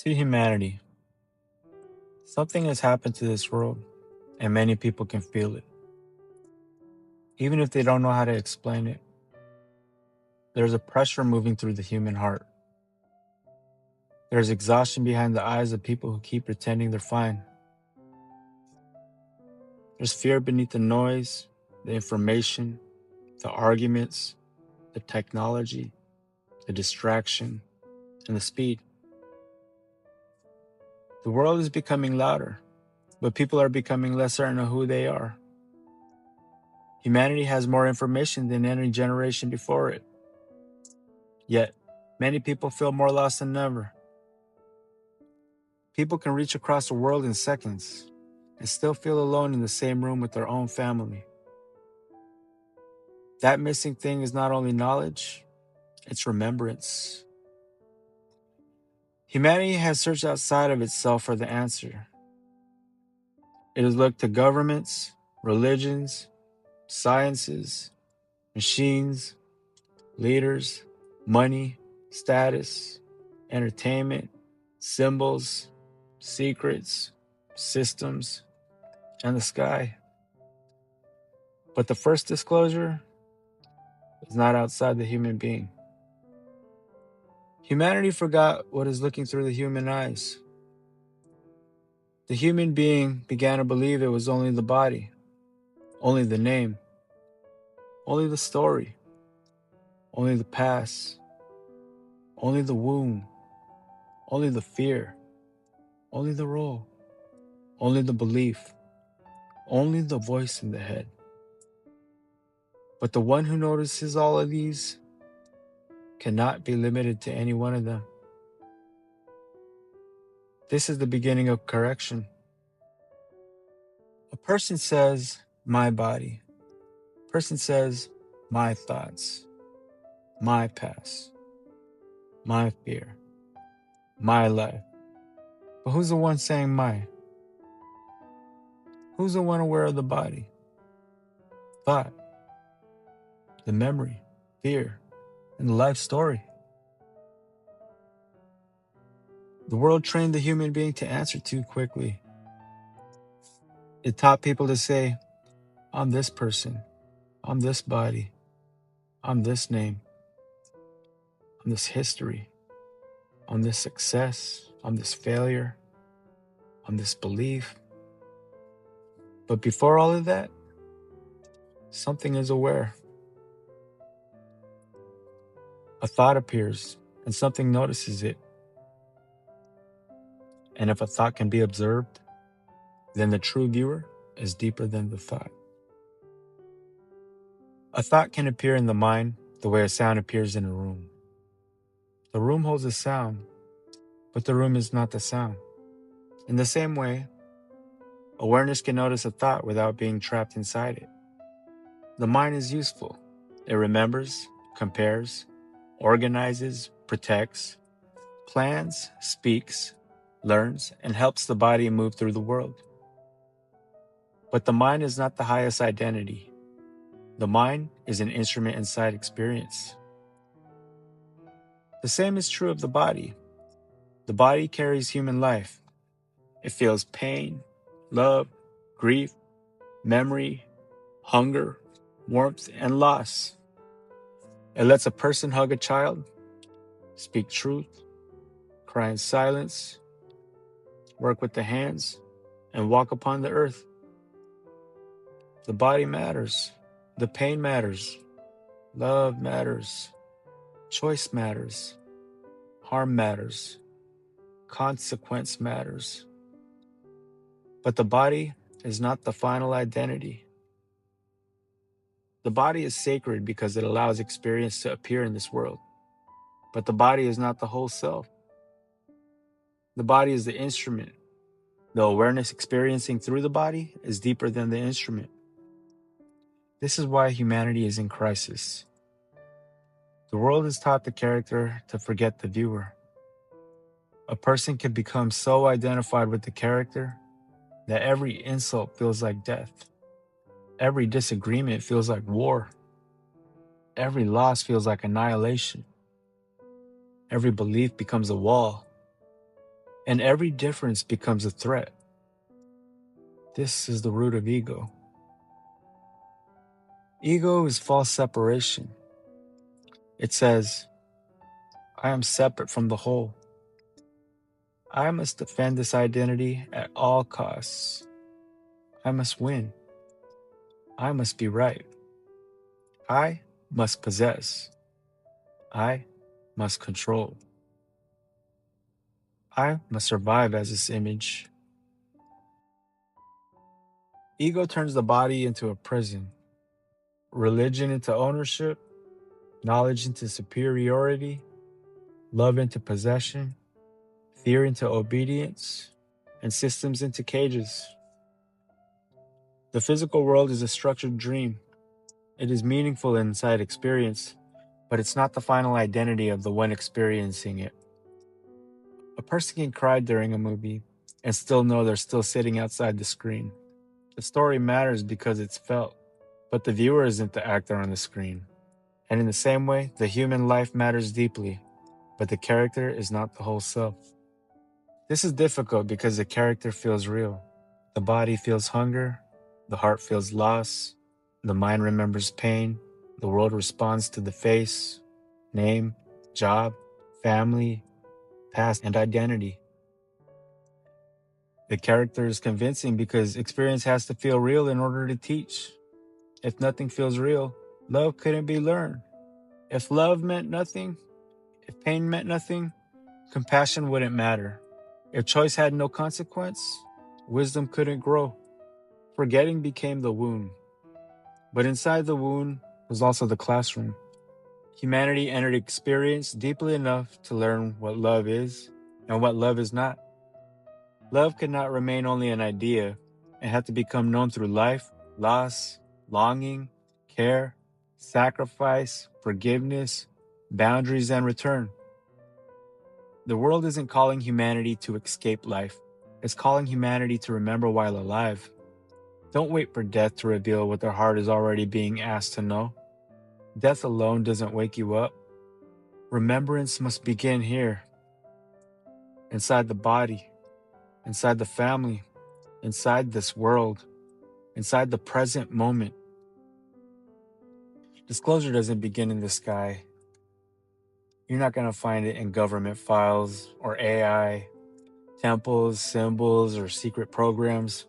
To humanity, something has happened to this world, and many people can feel it. Even if they don't know how to explain it, there's a pressure moving through the human heart. There's exhaustion behind the eyes of people who keep pretending they're fine. There's fear beneath the noise, the information, the arguments, the technology, the distraction, and the speed. The world is becoming louder, but people are becoming less certain of who they are. Humanity has more information than any generation before it. Yet, many people feel more lost than ever. People can reach across the world in seconds and still feel alone in the same room with their own family. That missing thing is not only knowledge, it's remembrance. Humanity has searched outside of itself for the answer. It has looked to governments, religions, sciences, machines, leaders, money, status, entertainment, symbols, secrets, systems, and the sky. But the first disclosure is not outside the human being. Humanity forgot what is looking through the human eyes. The human being began to believe it was only the body, only the name, only the story, only the past, only the womb, only the fear, only the role, only the belief, only the voice in the head. But the one who notices all of these cannot be limited to any one of them. This is the beginning of correction. A person says, my body. A person says, my thoughts, my past, my fear, my life. But who's the one saying my? Who's the one aware of the body? Thought, the memory, fear, and the life story. The world trained the human being to answer too quickly. It taught people to say, I'm this person, I'm this body, I'm this name, I'm this history, I'm this success, I'm this failure, I'm this belief. But before all of that, something is aware. A thought appears and something notices it. And if a thought can be observed, then the true viewer is deeper than the thought. A thought can appear in the mind the way a sound appears in a room. The room holds a sound, but the room is not the sound. In the same way, awareness can notice a thought without being trapped inside it. The mind is useful. It remembers, compares, organizes, protects, plans, speaks, learns, and helps the body move through the world. But the mind is not the highest identity. The mind is an instrument inside experience. The same is true of the body. The body carries human life. It feels pain, love, grief, memory, hunger, warmth, and loss. It lets a person hug a child, speak truth, cry in silence, work with the hands, and walk upon the earth. The body matters. The pain matters. Love matters. Choice matters. Harm matters. Consequence matters. But the body is not the final identity. The body is sacred because it allows experience to appear in this world. But the body is not the whole self. The body is the instrument. The awareness experiencing through the body is deeper than the instrument. This is why humanity is in crisis. The world has taught the character to forget the viewer. A person can become so identified with the character that every insult feels like death. Every disagreement feels like war. Every loss feels like annihilation. Every belief becomes a wall. and every difference becomes a threat. This is the root of ego. Ego is false separation. It says, I am separate from the whole. I must defend this identity at all costs. I must win. I must be right. I must possess. I must control. I must survive as this image. Ego turns the body into a prison, religion into ownership, knowledge into superiority, love into possession, fear into obedience, and systems into cages. The physical world is a structured dream. It is meaningful inside experience, but it's not the final identity of the one experiencing it. A person can cry during a movie and still know they're still sitting outside the screen. The story matters because it's felt, but the viewer isn't the actor on the screen. And in the same way, the human life matters deeply, but the character is not the whole self. This is difficult because the character feels real. The body feels hunger, the heart feels loss, the mind remembers pain, the world responds to the face, name, job, family, past, and identity. The character is convincing because experience has to feel real in order to teach. If nothing feels real, love couldn't be learned. If love meant nothing, if pain meant nothing, compassion wouldn't matter. If choice had no consequence, wisdom couldn't grow. Forgetting became the wound. But inside the wound was also the classroom. Humanity entered experience deeply enough to learn what love is and what love is not. Love could not remain only an idea. It had to become known through life, loss, longing, care, sacrifice, forgiveness, boundaries, and return. The world isn't calling humanity to escape life. It's calling humanity to remember while alive. Don't wait for death to reveal what their heart is already being asked to know. Death alone doesn't wake you up. Remembrance must begin here, inside the body, inside the family, inside this world, inside the present moment. Disclosure doesn't begin in the sky. You're not going to find it in government files or AI, temples, symbols, or secret programs.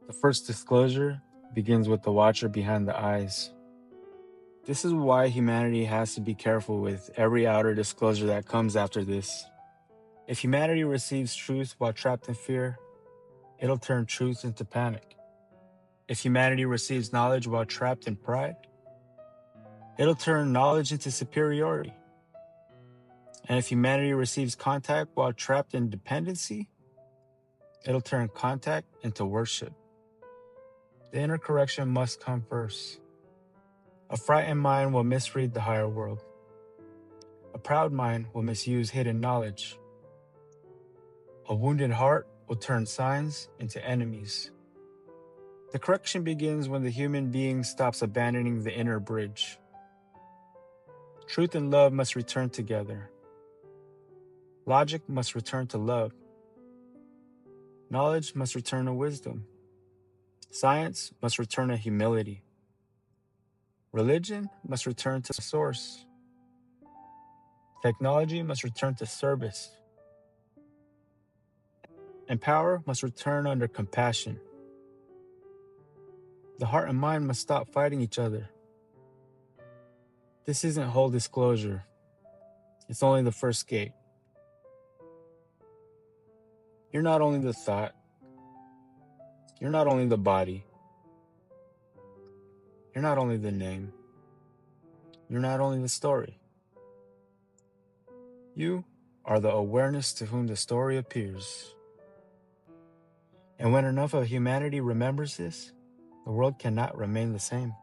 The first disclosure begins with the watcher behind the eyes. This is why humanity has to be careful with every outer disclosure that comes after this. If humanity receives truth while trapped in fear, it'll turn truth into panic. If humanity receives knowledge while trapped in pride, it'll turn knowledge into superiority. And if humanity receives contact while trapped in dependency, it'll turn contact into worship. The inner correction must come first. A frightened mind will misread the higher world. A proud mind will misuse hidden knowledge. A wounded heart will turn signs into enemies. The correction begins when the human being stops abandoning the inner bridge. Truth and love must return together. Logic must return to love. Knowledge must return to wisdom. Science must return to humility. Religion must return to source. Technology must return to service. And power must return under compassion. The heart and mind must stop fighting each other. This isn't whole disclosure. It's only the first gate. You're not only the thought. You're not only the body. You're not only the name. You're not only the story. You are the awareness to whom the story appears. And when enough of humanity remembers this, the world cannot remain the same.